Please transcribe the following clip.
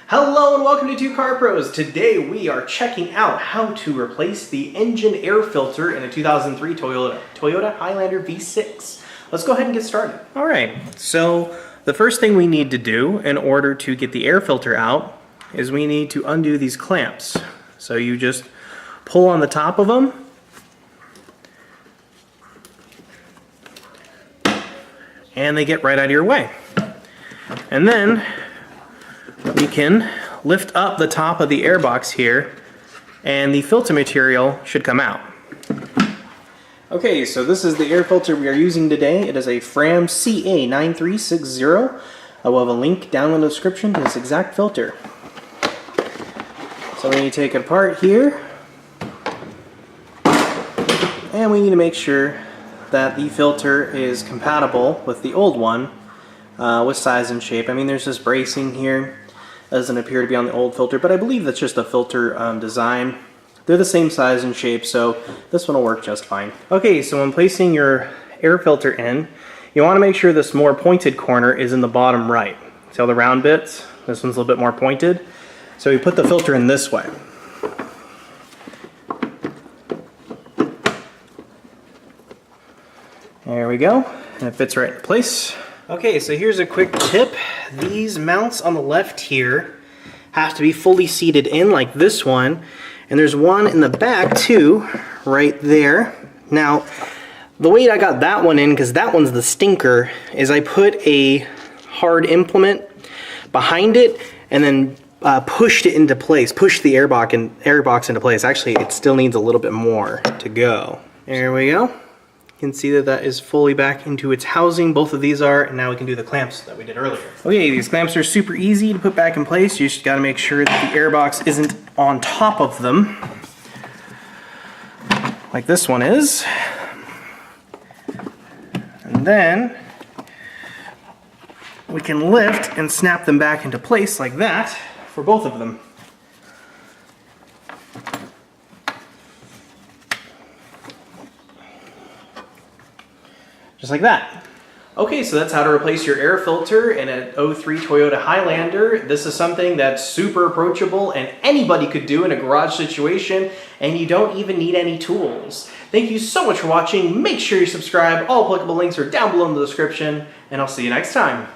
Hello and welcome to Two Car Pros. Today we are checking out how to replace the engine air filter in a 2003 Toyota Highlander V6. Let's go ahead and get started. Alright, so the first thing we need to do in order to get the air filter out is we need to undo these clamps. So you just pull on the top of them and they get right out of your way. And then we can lift up the top of the air box here and the filter material should come out. Okay, so this is the air filter we are using today. It is a Fram CA9360. I will have a link down in the description to this exact filter. So we need to take it apart here and we need to make sure that the filter is compatible with the old one with size and shape. I mean, there's this bracing here. Doesn't appear to be on the old filter, but I believe that's just a filter design. They're the same size and shape, so this one will work just fine. Okay, so when placing your air filter in, you want to make sure this more pointed corner is in the bottom right. See all the round bits? This one's a little bit more pointed. So we put the filter in this way. There we go, and it fits right in place. Okay, so here's a quick tip. These mounts on the left here have to be fully seated in like this one, and there's one in the back too, right there. Now, the way I got that one in, because that one's the stinker, is I put a hard implement behind it and then pushed it into place, pushed the air box into place. Actually, it still needs a little bit more to go. There we go. You can see that that is fully back into its housing. Both of these are, and now we can do the clamps that we did earlier. Okay, these clamps are super easy to put back in place. You just gotta make sure that the air box isn't on top of them, like this one is. And then we can lift and snap them back into place like that for both of them. Just like that. Okay, so that's how to replace your air filter in an 03 Toyota Highlander. This is something that's super approachable and anybody could do in a garage situation, and you don't even need any tools. Thank you so much for watching. Make sure you subscribe. All applicable links are down below in the description, and I'll see you next time.